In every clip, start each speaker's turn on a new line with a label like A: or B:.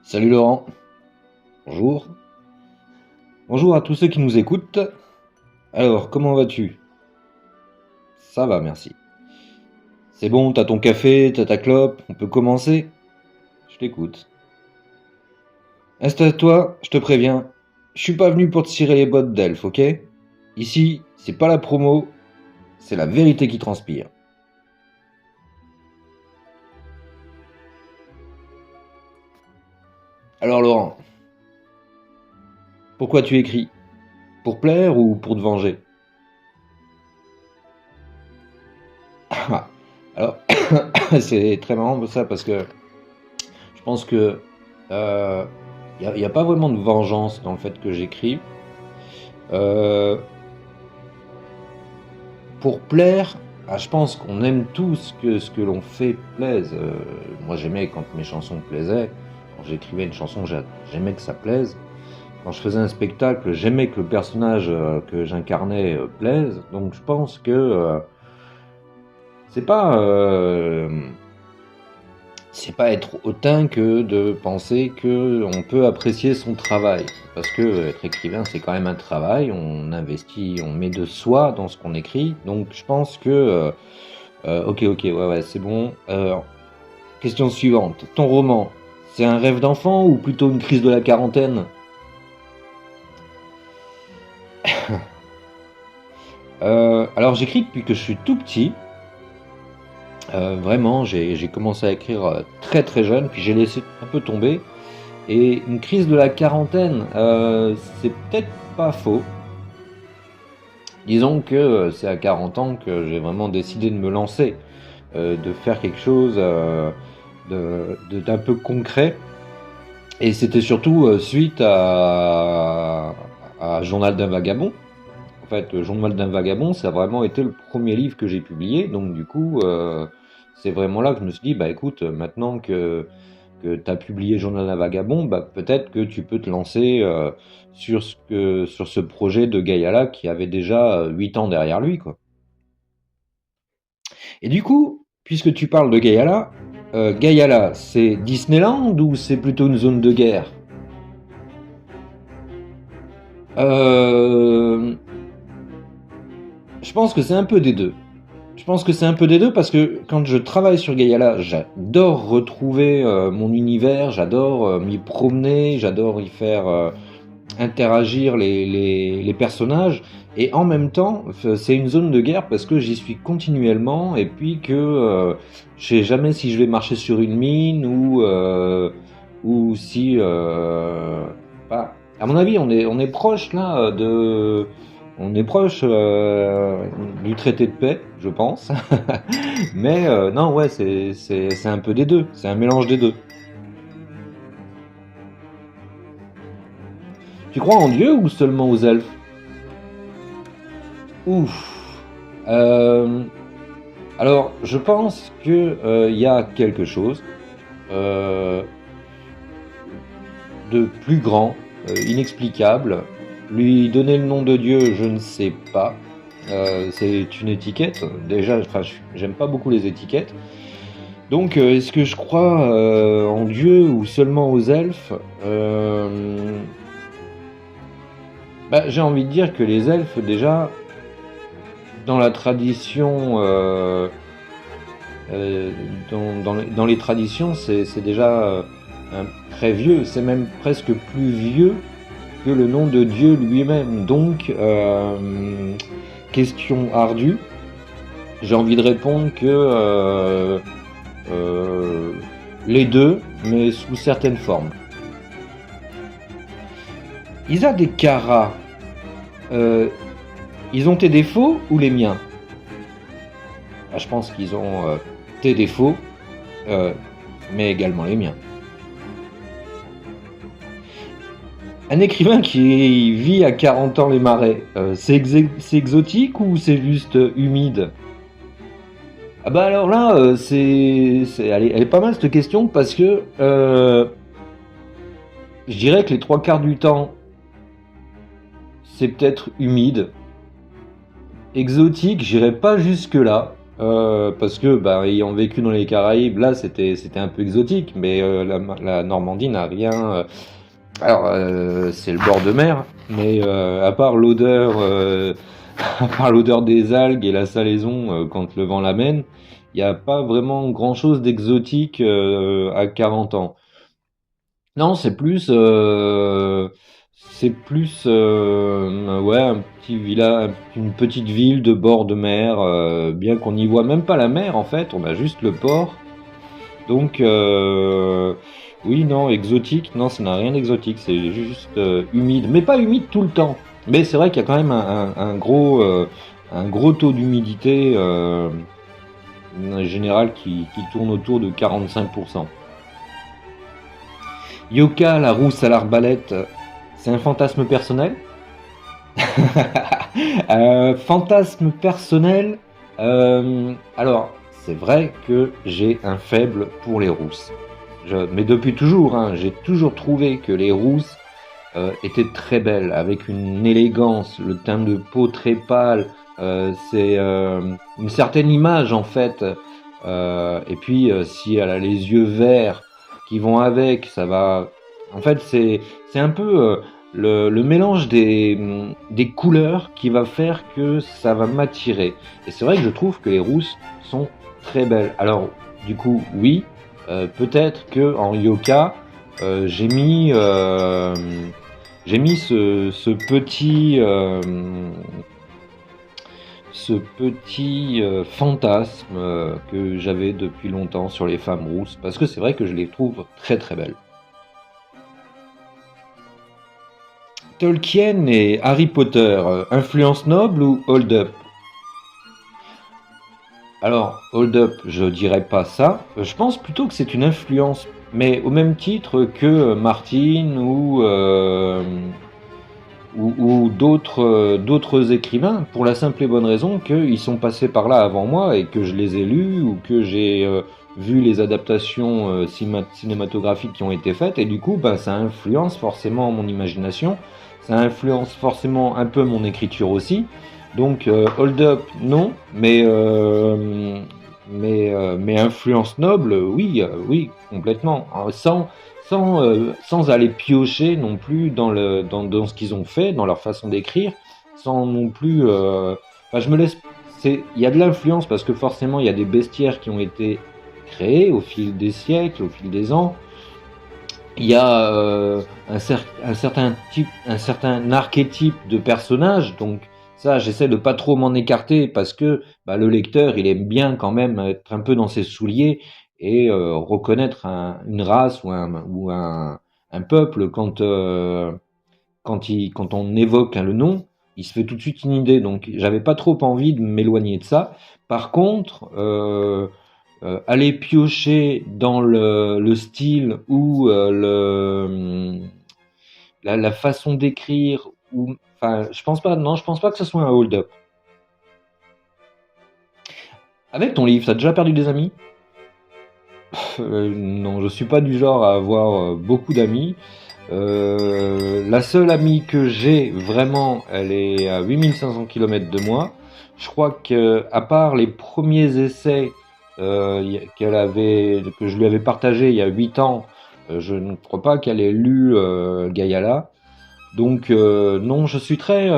A: Salut Laurent, bonjour. Bonjour à tous ceux qui nous écoutent. Alors, comment vas-tu? Ça va, merci. C'est bon, t'as ton café, t'as ta clope, on peut commencer? Je t'écoute. Installe-toi, je te préviens. Je suis pas venu pour te cirer les bottes d'elfe, ok? Ici, c'est pas la promo, c'est la vérité qui transpire. Alors Laurent, pourquoi tu écris? Pour plaire ou pour te venger? Ah, alors, c'est très marrant ça parce que je pense que y a pas vraiment de vengeance dans le fait que j'écris. Euh, pour plaire, je pense qu'on aime tous que ce que l'on fait plaise. Moi, j'aimais quand mes chansons plaisaient. Quand j'écrivais une chanson, j'aimais que ça plaise. Quand je faisais un spectacle, j'aimais que le personnage que j'incarnais plaise. Donc, je pense que c'est pas c'est pas être hautain que de penser que on peut apprécier son travail. Parce que être écrivain, c'est quand même un travail. On investit, on met de soi dans ce qu'on écrit. Donc, je pense que ok, ouais, c'est bon. Question suivante. Ton roman, c'est un rêve d'enfant ou plutôt une crise de la quarantaine? Alors j'écris depuis que je suis tout petit. Vraiment, j'ai commencé à écrire très très jeune, puis j'ai laissé un peu tomber. Et une crise de la quarantaine, c'est peut-être pas faux. Disons que c'est à 40 ans que j'ai vraiment décidé de me lancer, de faire quelque chose d'un peu concret. Et c'était surtout suite à Journal d'un vagabond. En fait, Journal d'un vagabond, ça a vraiment été le premier livre que j'ai publié. Donc du coup, c'est vraiment là que je me suis dit, bah écoute, maintenant que tu as publié Journal d'un vagabond, bah, peut-être que tu peux te lancer sur ce projet de Gayala qui avait déjà 8 ans derrière lui, quoi. Et du coup, puisque tu parles de Gayala, Gayala, c'est Disneyland ou c'est plutôt une zone de guerre? Euh, je pense que c'est un peu des deux. Je pense que c'est un peu des deux parce que quand je travaille sur Gayala, j'adore retrouver mon univers, j'adore m'y promener, j'adore y faire interagir les personnages. Et en même temps, c'est une zone de guerre parce que j'y suis continuellement et puis que je sais jamais si je vais marcher sur une mine ou si... bah, à mon avis, on est proche là de... On est proche du traité de paix, je pense. Mais non, ouais, c'est un peu des deux. C'est un mélange des deux. Tu crois en Dieu ou seulement aux elfes? Ouf. Euh, alors, je pense que y a quelque chose euh, de plus grand, inexplicable. Lui donner le nom de Dieu, je ne sais pas. C'est une étiquette. Déjà, enfin, j'aime pas beaucoup les étiquettes. Donc, est-ce que je crois en Dieu ou seulement aux elfes? Bah, j'ai envie de dire que les elfes, déjà, dans la tradition, euh, dans les traditions, c'est déjà très vieux. C'est même presque plus vieux que le nom de Dieu lui-même. Donc, question ardue. J'ai envie de répondre que euh, les deux, mais sous certaines formes. Isa des Cara, euh, ils ont tes défauts ou les miens? Ah, je pense qu'ils ont tes défauts, euh, mais également les miens. Un écrivain qui vit à 40 ans les marais, c'est exotique ou c'est juste humide? Ah bah alors là, elle est pas mal cette question parce que je dirais que les trois quarts du temps, c'est peut-être humide. Exotique, j'irai pas jusque là. parce que ayant vécu dans les Caraïbes, là c'était un peu exotique, mais la Normandie n'a rien. Alors c'est le bord de mer, mais à part l'odeur, à part l'odeur des algues et la salaison quand le vent l'amène, il n'y a pas vraiment grand-chose d'exotique à 40 ans. Non, c'est plus ouais, un petit village, une petite ville de bord de mer, bien qu'on n'y voit même pas la mer en fait, on a juste le port. Donc oui, non, exotique, non, ça n'a rien d'exotique, c'est juste humide, mais pas humide tout le temps. Mais c'est vrai qu'il y a quand même un gros taux d'humidité général qui tourne autour de 45%. Yoka, la rousse à l'arbalète, c'est un fantasme personnel. Fantasme personnel. Alors, c'est vrai que j'ai un faible pour les rousses. Mais depuis toujours, hein, j'ai toujours trouvé que les rousses étaient très belles, avec une élégance, le teint de peau très pâle. C'est une certaine image en fait. Et puis, si elle a les yeux verts qui vont avec, ça va. En fait, c'est un peu le mélange des couleurs qui va faire que ça va m'attirer. Et c'est vrai que je trouve que les rousses sont très belles. Alors, du coup, oui, peut-être que en yoga, j'ai mis ce petit fantasme que j'avais depuis longtemps sur les femmes rousses, parce que c'est vrai que je les trouve très très belles. Tolkien et Harry Potter, influence noble ou hold up? Alors, hold up, je dirais pas ça. Je pense plutôt que c'est une influence, mais au même titre que Martine ou d'autres écrivains, pour la simple et bonne raison qu'ils sont passés par là avant moi et que je les ai lus ou que j'ai vu les adaptations cinématographiques qui ont été faites, et du coup ça influence forcément mon imagination, ça influence forcément un peu mon écriture aussi. Donc hold up non, mais influence noble oui, oui complètement. Sans aller piocher non plus dans ce qu'ils ont fait, dans leur façon d'écrire, sans non plus. Enfin, je me laisse. Il y a de l'influence parce que forcément, il y a des bestiaires qui ont été créés au fil des siècles, au fil des ans. Il y a un certain type, un certain archétype de personnage, donc ça, j'essaie de pas trop m'en écarter parce que le lecteur, il aime bien quand même être un peu dans ses souliers et reconnaître une race un peuple quand on évoque le nom, il se fait tout de suite une idée. Donc, j'avais pas trop envie de m'éloigner de ça. Par contre, aller piocher dans le style ou la façon d'écrire ou enfin je pense pas, non, je pense pas que ce soit un hold-up. Avec ton livre, t'as déjà perdu des amis? Non, je suis pas du genre à avoir beaucoup d'amis. La seule amie que j'ai vraiment, elle est à 8500 km de moi. Je crois que à part les premiers essais que je lui avais partagé il y a 8 ans, je ne crois pas qu'elle ait lu Gayala. Donc non, je suis très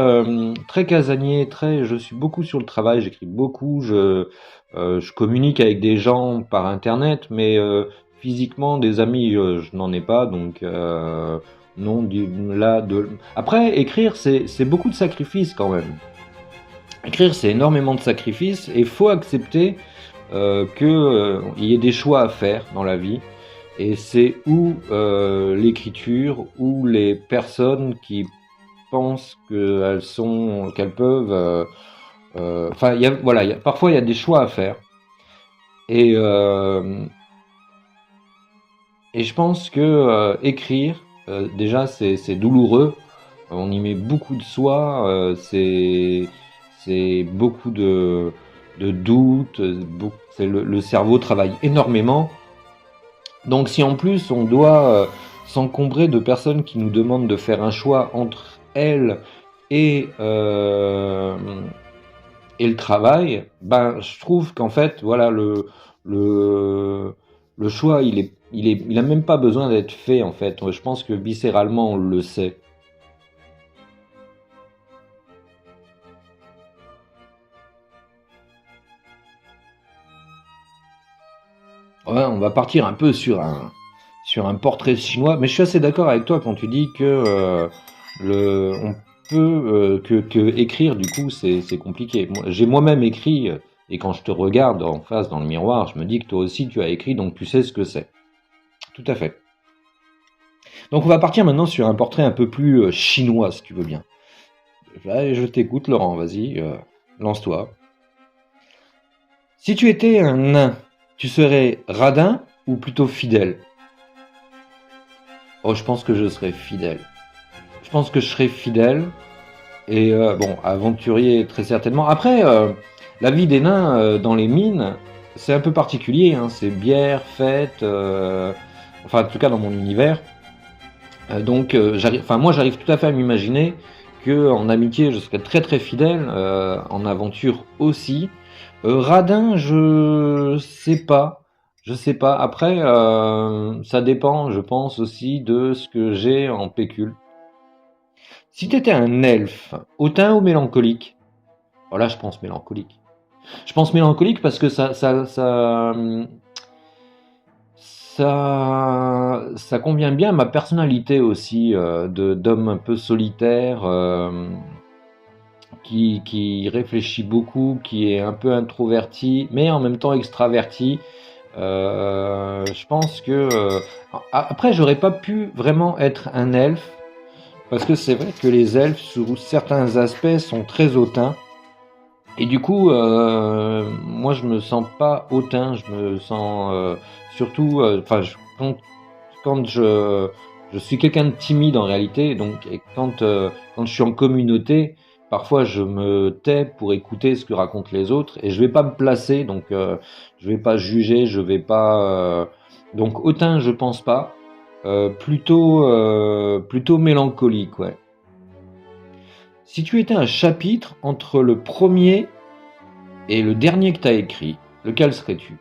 A: casanier, je suis beaucoup sur le travail, j'écris beaucoup, je communique avec des gens par internet, mais physiquement des amis, je n'en ai pas, donc non, là de. Après, écrire, c'est beaucoup de sacrifices quand même. Écrire, c'est énormément de sacrifices et faut accepter qu'il y ait des choix à faire dans la vie. Et c'est ou l'écriture ou les personnes qui pensent qu'elles peuvent. Enfin, voilà, parfois il y a des choix à faire. Et, euh, et je pense que écrire, déjà, c'est douloureux. On y met beaucoup de soi. C'est beaucoup de doutes. Le cerveau travaille énormément. Donc si en plus on doit s'encombrer de personnes qui nous demandent de faire un choix entre elles et, et le travail, ben, je trouve qu'en fait, voilà, le choix, il a même pas besoin d'être fait, en fait. Je pense que viscéralement, on le sait. Ouais, on va partir un peu sur un portrait chinois, mais je suis assez d'accord avec toi quand tu dis que on peut que écrire, du coup, c'est compliqué. J'ai moi-même écrit, et quand je te regarde en face dans le miroir, je me dis que toi aussi tu as écrit, donc tu sais ce que c'est. Tout à fait. Donc on va partir maintenant sur un portrait un peu plus chinois, si tu veux bien. Allez, je t'écoute, Laurent, vas-y, lance-toi. Si tu étais un nain, tu serais radin ou plutôt fidèle? Oh, je pense que je serais fidèle. Je pense que je serais fidèle et bon, aventurier très certainement. Après, la vie des nains dans les mines, c'est un peu particulier, hein. C'est bière, fête, enfin en tout cas dans mon univers. Donc, enfin moi j'arrive tout à fait à m'imaginer que en amitié je serais très très fidèle, en aventure aussi. Radin, je sais pas. Après, ça dépend, je pense aussi de ce que j'ai en pécule. Si t'étais un elfe, hautain ou mélancolique? Voilà, je pense mélancolique. Je pense mélancolique parce que ça convient bien à ma personnalité aussi, d'homme un peu solitaire, qui réfléchit beaucoup, qui est un peu introverti, mais en même temps extraverti. Je pense que après, j'aurais pas pu vraiment être un elfe parce que c'est vrai que les elfes, sous certains aspects, sont très hautains. Et du coup, moi, je me sens pas hautain. Je me sens surtout, enfin, quand je suis quelqu'un de timide en réalité, donc et quand je suis en communauté, parfois je me tais pour écouter ce que racontent les autres et je vais pas me placer, donc je vais pas juger, je vais pas donc hautain, je pense pas. Plutôt mélancolique, ouais. Si tu étais un chapitre entre le premier et le dernier que tu as écrit, lequel serais-tu?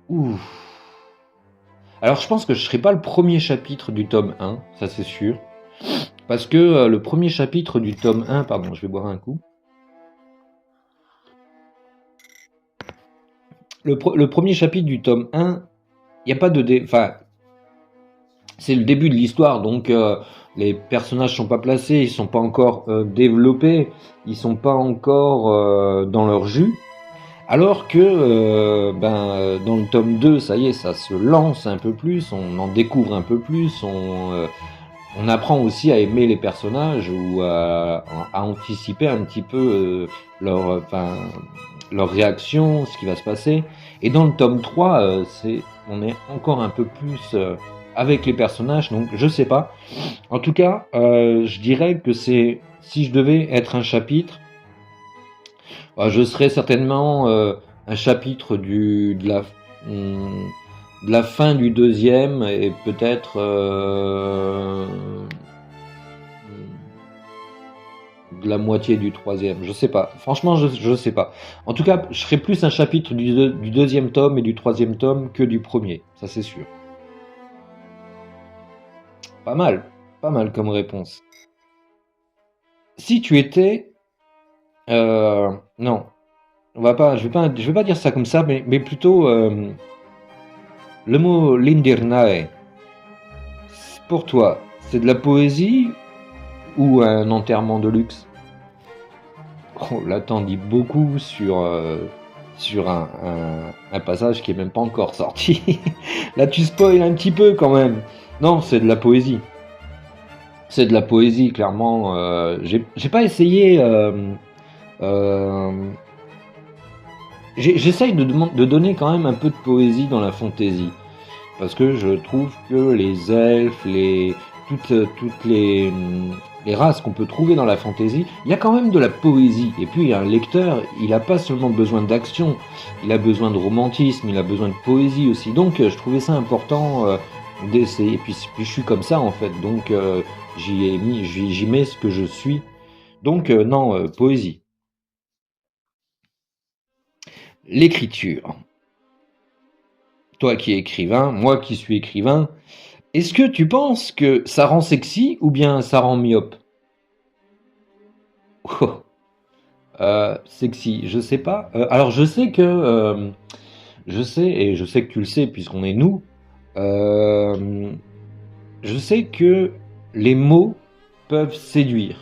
A: Ouh. Alors je pense que je serais pas le premier chapitre du tome 1, ça c'est sûr. Parce que le premier chapitre du tome 1, pardon, je vais boire un coup. Le premier chapitre du tome 1, il n'y a pas de... Enfin, c'est le début de l'histoire, donc les personnages sont pas placés, ils sont pas encore développés, ils sont pas encore dans leur jus. Alors que dans le tome 2, ça y est, ça se lance un peu plus, on en découvre un peu plus, on apprend aussi à aimer les personnages ou à anticiper un petit peu leur réaction, ce qui va se passer. Et dans le tome 3, on est encore un peu plus avec les personnages, donc je sais pas. En tout cas, je dirais que si je devais être un chapitre, je serais certainement un chapitre de la fin du deuxième et peut-être de la moitié du troisième. Je sais pas. Franchement, je sais pas. En tout cas, je serais plus un chapitre du deuxième tome et du troisième tome que du premier. Ça, c'est sûr. Pas mal. Pas mal comme réponse. Si tu étais... non. Je vais pas dire ça comme ça, mais plutôt le mot Lindirnae. Pour toi, c'est de la poésie ou un enterrement de luxe? Oh, là, t'en dis beaucoup sur un passage qui est même pas encore sorti. Là, tu spoil un petit peu quand même. Non, c'est de la poésie. C'est de la poésie, clairement. J'ai pas essayé. Euh, J'essaye de donner quand même un peu de poésie dans la fantaisie. Parce que je trouve que les elfes, toutes les races qu'on peut trouver dans la fantaisie, il y a quand même de la poésie. Et puis un lecteur, il n'a pas seulement besoin d'action, il a besoin de romantisme, il a besoin de poésie aussi. Donc je trouvais ça important d'essayer. Et puis je suis comme ça en fait, donc j'y mets ce que je suis. Donc non, poésie. L'écriture. Toi qui es écrivain, moi qui suis écrivain, est-ce que tu penses que ça rend sexy ou bien ça rend myope? Oh, sexy, je sais pas. Alors je sais, et je sais que tu le sais puisqu'on est nous, euh, je sais que les mots peuvent séduire,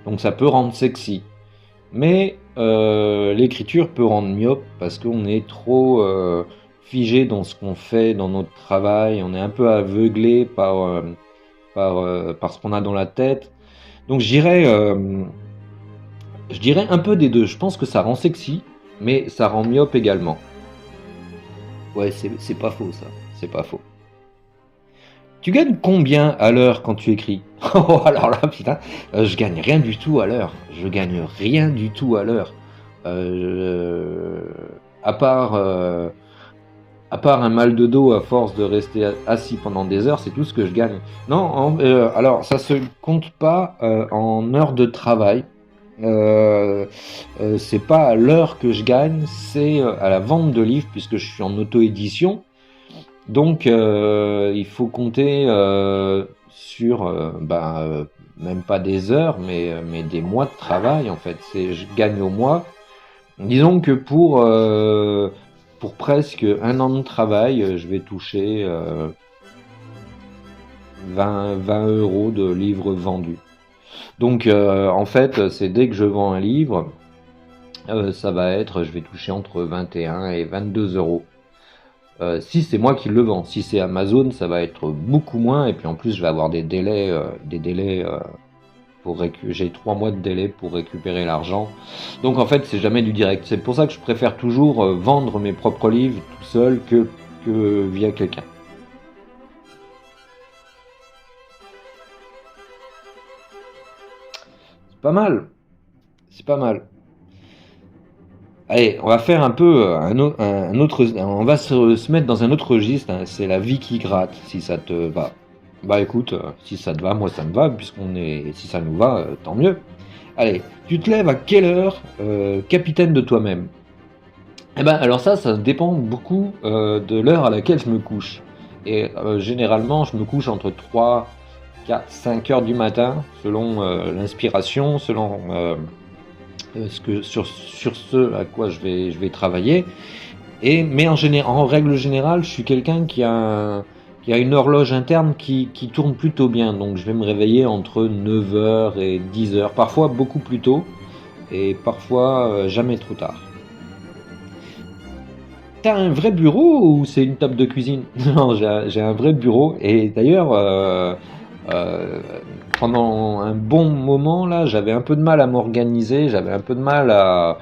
A: donc ça peut rendre sexy. Mais l'écriture peut rendre myope parce qu'on est trop figé dans ce qu'on fait, dans notre travail, on est un peu aveuglé par ce qu'on a dans la tête. Donc je dirais un peu des deux. Je pense que ça rend sexy, mais ça rend myope également. Ouais, c'est pas faux ça, c'est pas faux. Tu gagnes combien à l'heure quand tu écris? Oh, alors là, putain, je gagne rien du tout à l'heure. Je gagne rien du tout à l'heure. Euh, à part, euh, à part un mal de dos à force de rester assis pendant des heures, c'est tout ce que je gagne. Non, alors ça se compte pas en heures de travail. Euh, c'est pas à l'heure que je gagne, c'est à la vente de livres puisque je suis en auto-édition. Donc, il faut compter sur, même pas des heures, mais des mois de travail en fait. Je gagne au mois. Disons que pour presque un an de travail, je vais toucher 20 euros de livres vendus. Donc, en fait, c'est dès que je vends un livre, je vais toucher entre 21 et 22 euros. Si c'est moi qui le vends, si c'est Amazon, ça va être beaucoup moins. Et puis en plus, je vais avoir des délais, j'ai 3 mois de délai pour récupérer l'argent. Donc en fait, c'est jamais du direct. C'est pour ça que je préfère toujours vendre mes propres livres tout seul que via quelqu'un. C'est pas mal, c'est pas mal. Allez, on va faire un peu un autre, on va se mettre dans un autre registre, hein. C'est la vie qui gratte, si ça te va. Bah écoute, si ça te va, moi ça me va, si ça nous va, tant mieux. Allez, tu te lèves à quelle heure, capitaine de toi-même? Eh ben alors ça dépend beaucoup de l'heure à laquelle je me couche. Et généralement, je me couche entre 3, 4, 5 heures du matin, selon l'inspiration, selon sur ce à quoi je vais travailler. Mais en règle générale, je suis quelqu'un qui a une horloge interne qui tourne plutôt bien. Donc je vais me réveiller entre 9 heures et 10 heures, parfois beaucoup plus tôt et parfois jamais trop tard. T'as un vrai bureau ou c'est une table de cuisine? Non, j'ai un vrai bureau et d'ailleurs euh, pendant un bon moment là, j'avais un peu de mal à m'organiser, j'avais un peu de mal à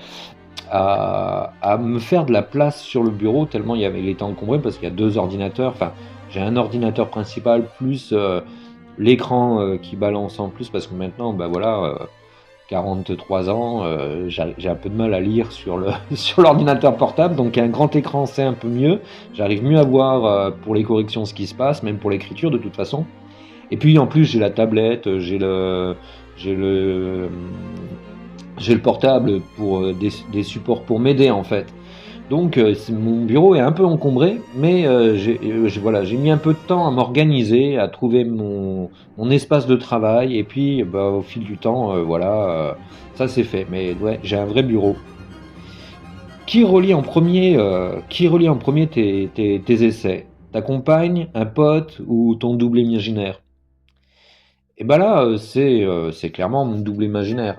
A: me faire de la place sur le bureau tellement il était encombré parce qu'il y a deux ordinateurs. Enfin, j'ai un ordinateur principal plus l'écran qui balance en plus parce que maintenant, bah voilà, 43 ans, j'ai un peu de mal à lire sur sur l'ordinateur portable, donc un grand écran c'est un peu mieux. J'arrive mieux à voir pour les corrections ce qui se passe, même pour l'écriture de toute façon. Et puis en plus j'ai la tablette, j'ai le j'ai le portable pour des supports pour m'aider en fait. Donc mon bureau est un peu encombré, mais voilà, j'ai mis un peu de temps à m'organiser, à trouver mon espace de travail, et puis bah, au fil du temps, ça c'est fait. Mais ouais, j'ai un vrai bureau. Qui relie en premier tes essais? Ta compagne, un pote ou ton double imaginaire? Et ben là, c'est clairement mon double imaginaire.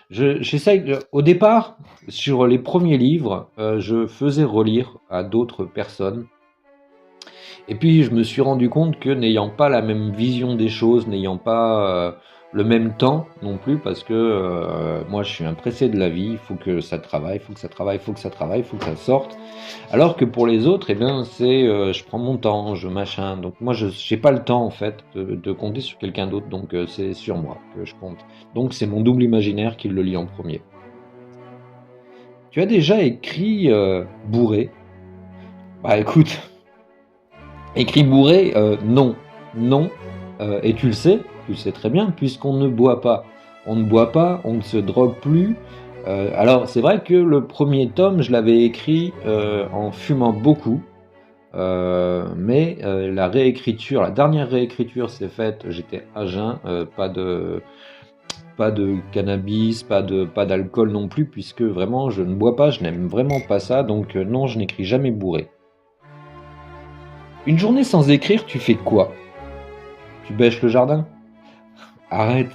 A: J'essaye, au départ, sur les premiers livres, je faisais relire à d'autres personnes. Et puis, je me suis rendu compte que n'ayant pas la même vision des choses, n'ayant pas le même temps non plus, parce que moi, je suis un pressé de la vie, il faut que ça travaille, il faut que ça travaille, il faut que ça travaille, il faut que ça sorte. Alors que pour les autres, eh bien, je prends mon temps, je machin. Donc moi, je n'ai pas le temps en fait de compter sur quelqu'un d'autre. Donc c'est sur moi que je compte. Donc c'est mon double imaginaire qui le lit en premier. Tu as déjà écrit bourré? Bah écoute, écrit bourré, non, non. Et tu le sais très bien, puisqu'on ne boit pas. On ne boit pas, on ne se drogue plus. Alors, c'est vrai que le premier tome, je l'avais écrit en fumant beaucoup, mais la dernière réécriture s'est faite, j'étais à jeun, pas de cannabis, pas d'alcool non plus, puisque vraiment je ne bois pas, je n'aime vraiment pas ça, donc non, je n'écris jamais bourré. Une journée sans écrire, tu fais quoi? Tu bêches le jardin? Arrête,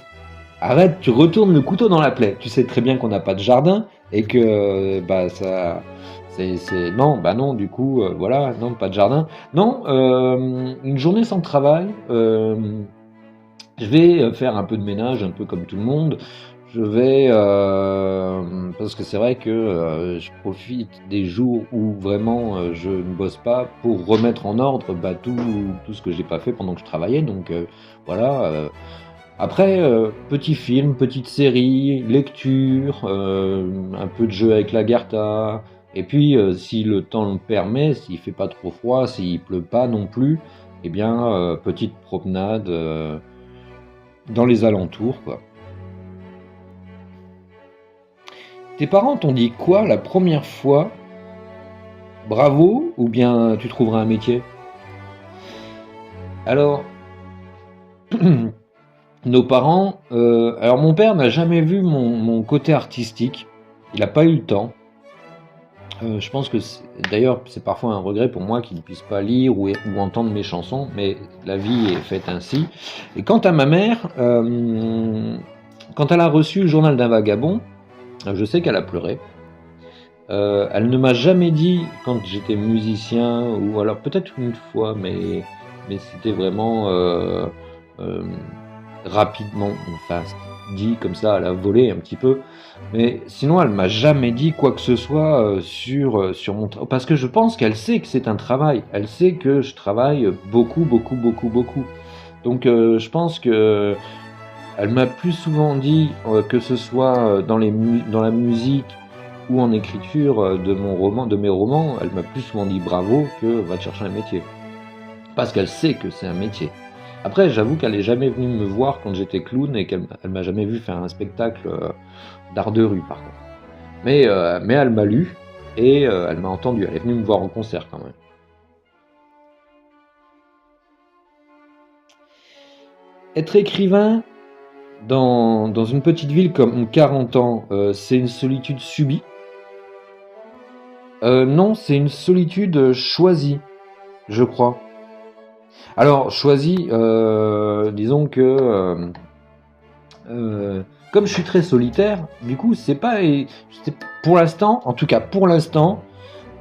A: arrête, tu retournes le couteau dans la plaie. Tu sais très bien qu'on n'a pas de jardin et que bah ça, non, bah non, du coup, voilà, non, pas de jardin. Non, une journée sans travail. Je vais faire un peu de ménage, un peu comme tout le monde. Je vais, parce que c'est vrai que je profite des jours où vraiment je ne bosse pas pour remettre en ordre bah, tout ce que j'ai pas fait pendant que je travaillais. Donc voilà. Après, petit film, petite série, lecture, un peu de jeu avec la Garta. Et puis, si le temps le permet, s'il fait pas trop froid, s'il pleut pas non plus, eh bien, petite promenade dans les alentours, quoi. Tes parents t'ont dit quoi la première fois? Bravo ou bien tu trouveras un métier? Alors, nos parents, alors mon père n'a jamais vu mon côté artistique. Il n'a pas eu le temps. Je pense que d'ailleurs c'est parfois un regret pour moi qu'il ne puisse pas lire ou entendre mes chansons, mais la vie est faite ainsi. Et quant à ma mère, quand elle a reçu le journal d'un vagabond, je sais qu'elle a pleuré. Elle ne m'a jamais dit quand j'étais musicien, ou alors peut-être une fois, mais c'était vraiment euh, rapidement, enfin dit comme ça à la volée un petit peu. Mais sinon, elle m'a jamais dit quoi que ce soit sur mon travail. Parce que je pense qu'elle sait que c'est un travail. Elle sait que je travaille beaucoup, beaucoup, beaucoup, beaucoup. Donc je pense que elle m'a plus souvent dit, que ce soit dans la musique ou en écriture de mes romans, elle m'a plus souvent dit bravo que va te chercher un métier. Parce qu'elle sait que c'est un métier. Après, j'avoue qu'elle n'est jamais venue me voir quand j'étais clown et qu'elle m'a jamais vu faire un spectacle d'art de rue, par contre. Mais elle m'a lu et elle m'a entendu. Elle est venue me voir en concert quand même. Être écrivain dans une petite ville comme 40 ans, c'est une solitude subie. Non, c'est une solitude choisie, je crois. Alors, choisie, disons que comme je suis très solitaire, du coup, pour l'instant, en tout cas pour l'instant,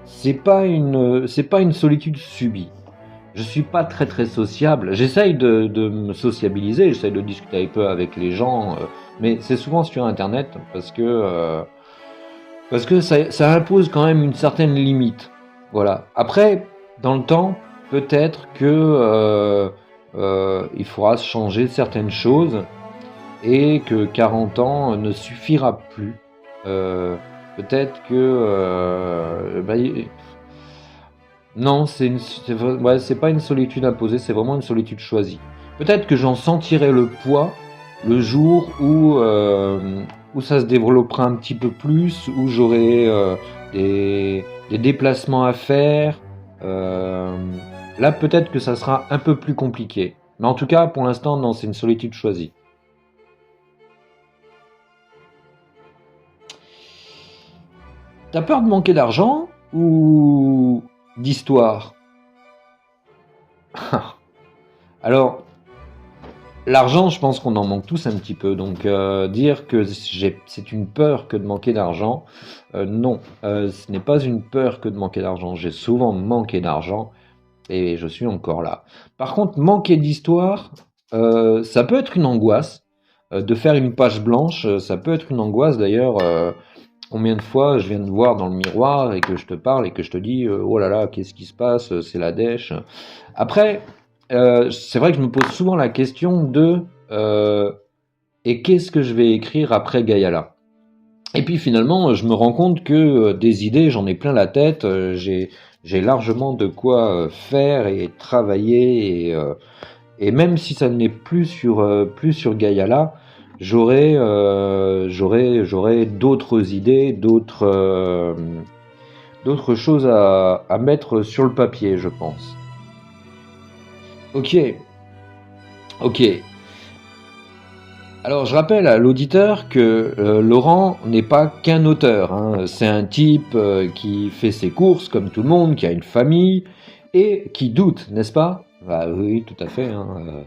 A: c'est pas une solitude subie. Je suis pas très très sociable. J'essaye de me sociabiliser, j'essaye de discuter un peu avec les gens, mais c'est souvent sur Internet parce que ça impose quand même une certaine limite. Voilà. Après, dans le temps, peut-être que il faudra changer certaines choses et que 40 ans ne suffira plus. Peut-être que non, ouais, c'est pas une solitude imposée, c'est vraiment une solitude choisie. Peut-être que j'en sentirai le poids le jour où ça se développera un petit peu plus, où j'aurai des déplacements à faire. Euh, Là, peut-être que ça sera un peu plus compliqué. Mais en tout cas, pour l'instant, non, c'est une solitude choisie. T'as peur de manquer d'argent ou d'histoire? Alors, l'argent, je pense qu'on en manque tous un petit peu. Donc, dire que c'est une peur que de manquer d'argent, non. Ce n'est pas une peur que de manquer d'argent. J'ai souvent manqué d'argent et je suis encore là. Par contre, manquer d'histoire, ça peut être une angoisse. De faire une page blanche, ça peut être une angoisse. D'ailleurs, combien de fois je viens te voir dans le miroir et que je te parle et que je te dis oh là là, qu'est-ce qui se passe? C'est la dèche. Après, c'est vrai que je me pose souvent la question de et qu'est-ce que je vais écrire après Gayala? Et puis finalement, je me rends compte que des idées, j'en ai plein la tête. J'ai largement de quoi faire et travailler et même si ça n'est plus sur Gayala, j'aurais d'autres idées, d'autres choses à mettre sur le papier, je pense. Ok, ok. Alors, je rappelle à l'auditeur que Laurent n'est pas qu'un auteur, hein. C'est un type qui fait ses courses comme tout le monde, qui a une famille et qui doute, n'est-ce pas? Bah oui, tout à fait, hein.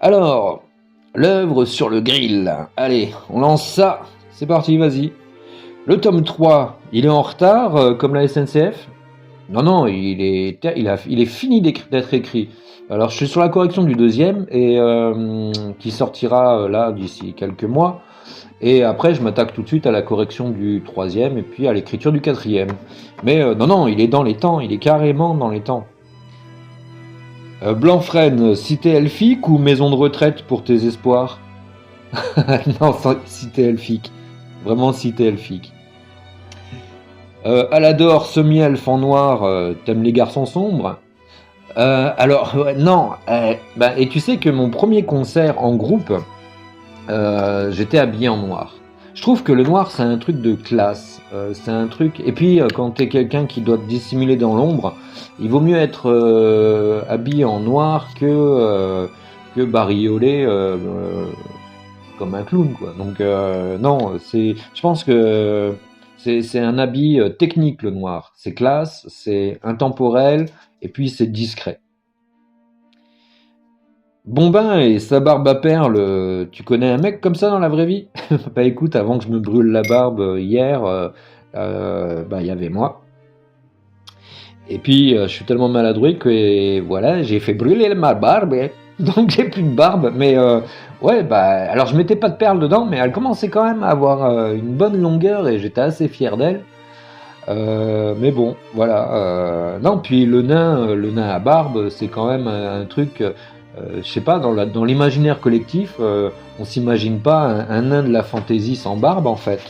A: Alors, l'œuvre sur le grill. Allez, on lance ça. C'est parti, vas-y. Le tome 3, il est en retard, comme la SNCF? Non, non, il est fini d'être écrit. Alors, je suis sur la correction du deuxième, et qui sortira là d'ici quelques mois. Et après, je m'attaque tout de suite à la correction du troisième, et puis à l'écriture du quatrième. Mais non, non, il est dans les temps, il est carrément dans les temps. Blanfresne, cité elfique ou maison de retraite pour tes espoirs? Non, cité elfique. Vraiment cité elfique. Alador, semi-elfe en noir, t'aimes les garçons sombres? Alors, ouais, non. Bah, et tu sais que mon premier concert en groupe, j'étais habillé en noir. Je trouve que le noir, c'est un truc de classe. C'est un truc. Et puis, quand t'es quelqu'un qui doit te dissimuler dans l'ombre, il vaut mieux être habillé en noir que bariolé comme un clown, quoi. Donc, non, je pense que c'est un habit technique, le noir. C'est classe, c'est intemporel, et puis c'est discret. Bombin et sa barbe à perles, tu connais un mec comme ça dans la vraie vie? Bah écoute, avant que je me brûle la barbe hier, bah il y avait moi. Et puis je suis tellement maladroit que voilà, j'ai fait brûler ma barbe, donc j'ai plus de barbe. Mais ouais, bah alors je mettais pas de perles dedans, mais elle commençait quand même à avoir une bonne longueur et j'étais assez fier d'elle. Mais bon, voilà. Non, puis le nain à barbe, c'est quand même un truc. Je sais pas, dans l'imaginaire collectif, on s'imagine pas un nain de la fantaisie sans barbe en fait.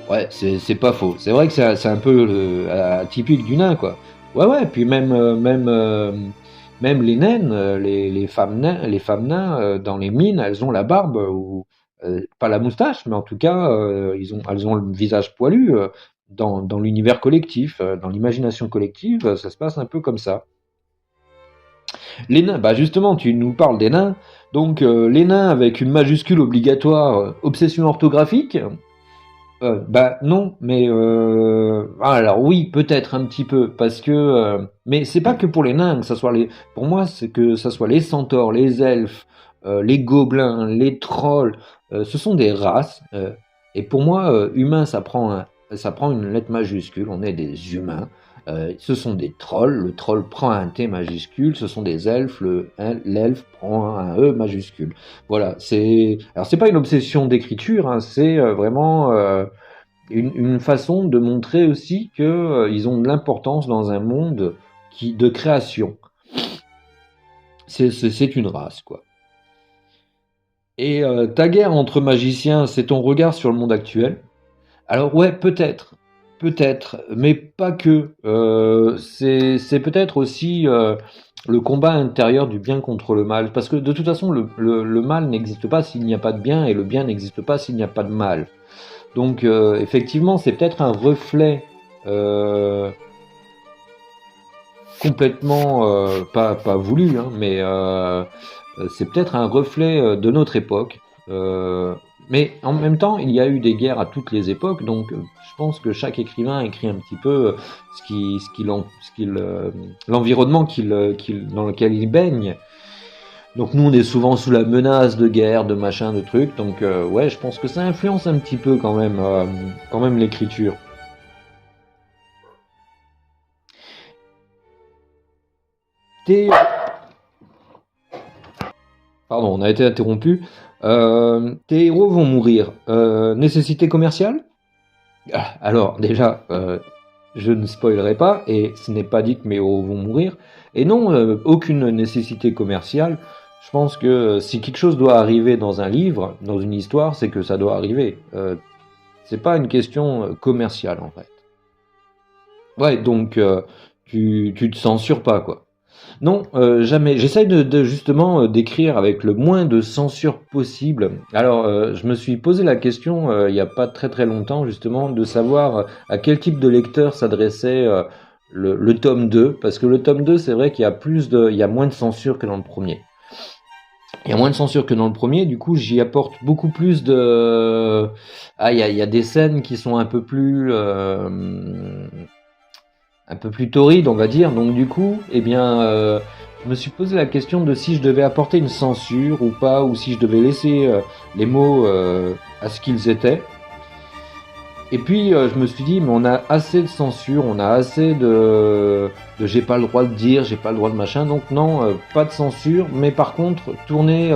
A: Ouais, c'est pas faux. C'est vrai que c'est un peu atypique du nain, quoi. Ouais, ouais. Puis même les naines, les femmes nains dans les mines, elles ont la barbe ou pas la moustache, mais en tout cas, elles ont le visage poilu. Dans l'univers collectif, dans l'imagination collective, ça se passe un peu comme ça. Les nains, bah justement, tu nous parles des nains. Donc, les nains avec une majuscule obligatoire, obsession orthographique. Bah non, mais alors oui, peut-être un petit peu, parce que mais c'est pas que pour les nains, que ça soit pour moi, c'est que ça soit les centaures, les elfes, les gobelins, les trolls, ce sont des races. Et pour moi, humain, ça prend une lettre majuscule. On est des humains. Ce sont des trolls. Le troll prend un T majuscule. Ce sont des elfes. L'elfe prend un E majuscule. Voilà. Alors c'est pas une obsession d'écriture. Hein, c'est vraiment une façon de montrer aussi que ils ont de l'importance dans un monde de création. C'est une race, quoi. Et ta guerre entre magiciens, c'est ton regard sur le monde actuel? Alors ouais, peut-être, mais pas que. C'est peut-être aussi le combat intérieur du bien contre le mal, parce que de toute façon, le mal n'existe pas s'il n'y a pas de bien, et le bien n'existe pas s'il n'y a pas de mal. Donc effectivement, c'est peut-être un reflet complètement pas voulu, hein, mais c'est peut-être un reflet de notre époque. Mais en même temps, il y a eu des guerres à toutes les époques, donc je pense que chaque écrivain écrit un petit peu l'environnement dans lequel il baigne. Donc nous, on est souvent sous la menace de guerre, de machin, de trucs. Donc ouais, je pense que ça influence un petit peu quand même l'écriture. T'es Pardon, on a été interrompu. Tes héros vont mourir. Nécessité commerciale? Ah, alors, déjà, je ne spoilerai pas, et ce n'est pas dit que mes héros vont mourir. Et non, aucune nécessité commerciale. Je pense que si quelque chose doit arriver dans un livre, dans une histoire, c'est que ça doit arriver. C'est pas une question commerciale, en fait. Ouais, donc tu te censures pas, quoi. Non, jamais. J'essaye justement d'écrire avec le moins de censure possible. Alors, je me suis posé la question il y a pas très très longtemps justement de savoir à quel type de lecteur s'adressait le tome 2, parce que le tome 2, c'est vrai qu'il y a il y a moins de censure que dans le premier. Il y a moins de censure que dans le premier, du coup j'y apporte beaucoup plus de... Ah, il y a des scènes qui sont un peu plus torride, on va dire. Donc du coup, eh bien, je me suis posé la question de si je devais apporter une censure ou pas, ou si je devais laisser les mots à ce qu'ils étaient. Et puis je me suis dit, mais on a assez de censure, on a assez de j'ai pas le droit de dire, j'ai pas le droit de machin. Donc non, pas de censure. Mais par contre, tourner,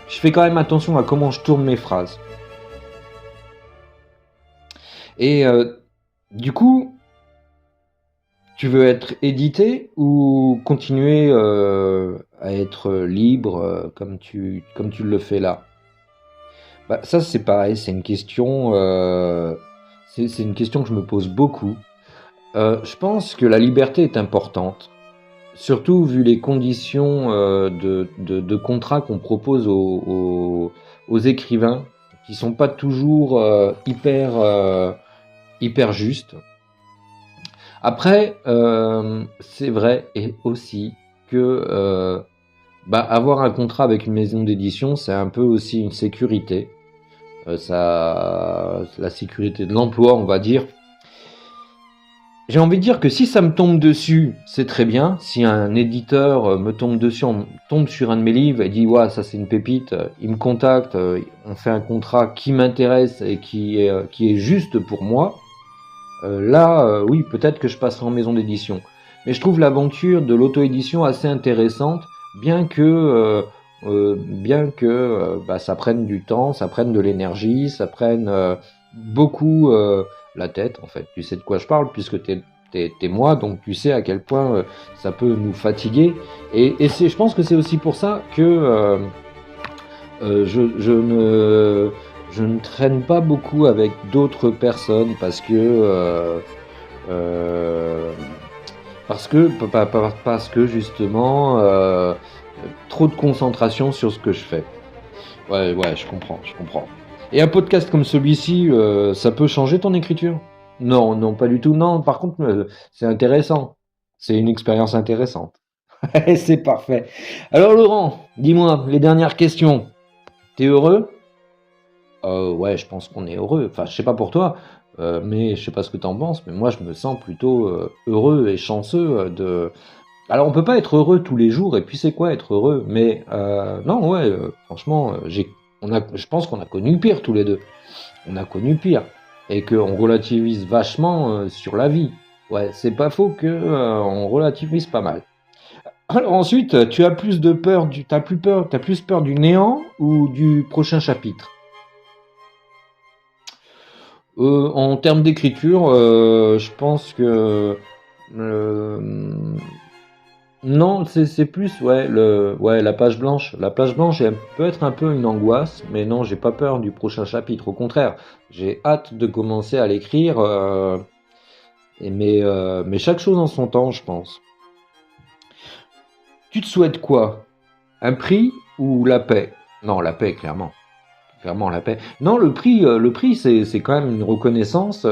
A: je fais quand même attention à comment je tourne mes phrases. Et du coup, tu veux être édité ou continuer à être libre comme tu le fais là? Bah, ça c'est pareil, c'est une question que je me pose beaucoup. Je pense que la liberté est importante, surtout vu les conditions de contrat qu'on propose aux écrivains, qui sont pas toujours hyper justes. Après, c'est vrai et aussi que avoir un contrat avec une maison d'édition, c'est un peu aussi une sécurité. La sécurité de l'emploi, on va dire. J'ai envie de dire que si ça me tombe dessus, c'est très bien. Si un éditeur me tombe dessus, tombe sur un de mes livres et dit ouais, ça c'est une pépite, il me contacte, on fait un contrat qui m'intéresse et qui est juste pour moi. Là, oui, peut-être que je passerai en maison d'édition. Mais je trouve l'aventure de l'auto-édition assez intéressante, bien que ça prenne du temps, ça prenne de l'énergie, ça prenne beaucoup la tête, en fait. Tu sais de quoi je parle, puisque t'es moi, donc tu sais à quel point ça peut nous fatiguer. Et je pense que c'est aussi pour ça que je ne traîne pas beaucoup avec d'autres personnes parce que justement trop de concentration sur ce que je fais. Ouais, je comprends. Et un podcast comme celui-ci, ça peut changer ton écriture? Non, non, pas du tout. Non, par contre, c'est intéressant. C'est une expérience intéressante. C'est parfait. Alors Laurent, dis-moi les dernières questions. T'es heureux? Ouais, je pense qu'on est heureux. Enfin, je sais pas pour toi, mais je sais pas ce que t'en penses, mais moi je me sens plutôt heureux et chanceux Alors on peut pas être heureux tous les jours, et puis c'est quoi être heureux? Mais non, ouais, franchement, je pense qu'on a connu pire tous les deux. On a connu pire, et qu'on relativise vachement sur la vie. Ouais, c'est pas faux que on relativise pas mal. Alors ensuite, tu as plus de peur t'as plus peur du néant ou du prochain chapitre? En termes d'écriture, je pense que euh, non, c'est plus ouais la page blanche. La page blanche elle peut être un peu une angoisse, mais non, j'ai pas peur du prochain chapitre. Au contraire, j'ai hâte de commencer à l'écrire. Mais chaque chose en son temps, je pense. Tu te souhaites quoi? Un prix ou la paix? Non, la paix, clairement. Clairement la paix. Non, le prix, c'est quand même une reconnaissance.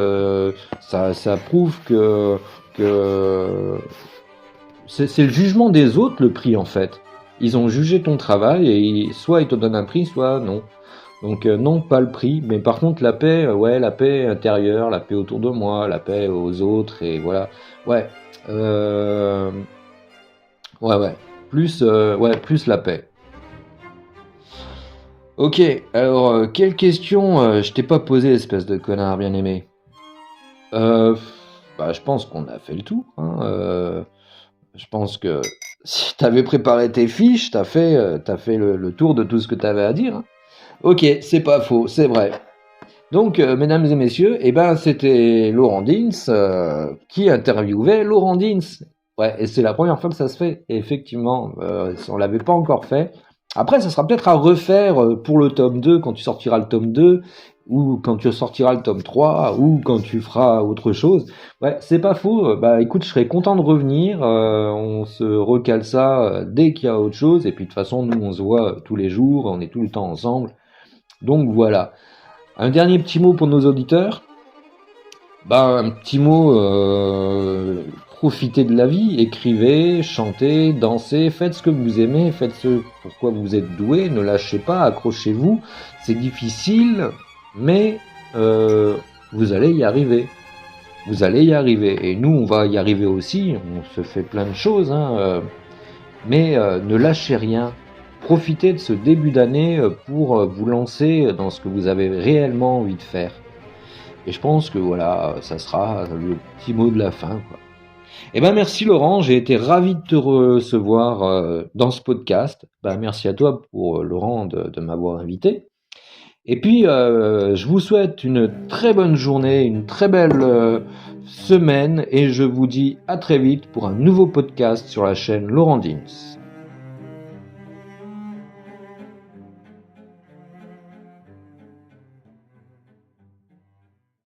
A: Ça prouve que c'est le jugement des autres, le prix en fait. Ils ont jugé ton travail et soit ils te donnent un prix, soit non. Donc non, pas le prix, mais par contre la paix, ouais, la paix intérieure, la paix autour de moi, la paix aux autres et voilà. Ouais, euh, ouais, plus la paix. Ok, alors quelle question je t'ai pas posé, espèce de connard bien aimé? Euh, je pense qu'on a fait le tour, hein, je pense que si t'avais préparé tes fiches, t'as fait le tour de tout ce que t'avais à dire, hein. Ok, c'est pas faux, c'est vrai. Donc, mesdames et messieurs, eh ben, c'était Laurent Dins qui interviewait Laurent Dins. Ouais, et c'est la première fois que ça se fait. Et effectivement, on l'avait pas encore fait. Après, ça sera peut-être à refaire pour le tome 2, quand tu sortiras le tome 2, ou quand tu sortiras le tome 3, ou quand tu feras autre chose. Ouais, c'est pas faux. Bah écoute, je serais content de revenir. On se recale ça dès qu'il y a autre chose. Et puis de toute façon, nous, on se voit tous les jours, on est tout le temps ensemble. Donc voilà. Un dernier petit mot pour nos auditeurs. Un petit mot, profitez de la vie, écrivez, chantez, dansez, faites ce que vous aimez, faites ce pourquoi vous êtes doué, ne lâchez pas, accrochez-vous. C'est difficile, mais vous allez y arriver. Vous allez y arriver. Et nous, on va y arriver aussi. On se fait plein de choses, mais ne lâchez rien. Profitez de ce début d'année pour vous lancer dans ce que vous avez réellement envie de faire. Et je pense que voilà, ça sera le petit mot de la fin, quoi. Merci Laurent, j'ai été ravi de te recevoir dans ce podcast. Merci à toi pour Laurent de m'avoir invité. Et puis je vous souhaite une très bonne journée, une très belle semaine et je vous dis à très vite pour un nouveau podcast sur la chaîne Laurent Dins.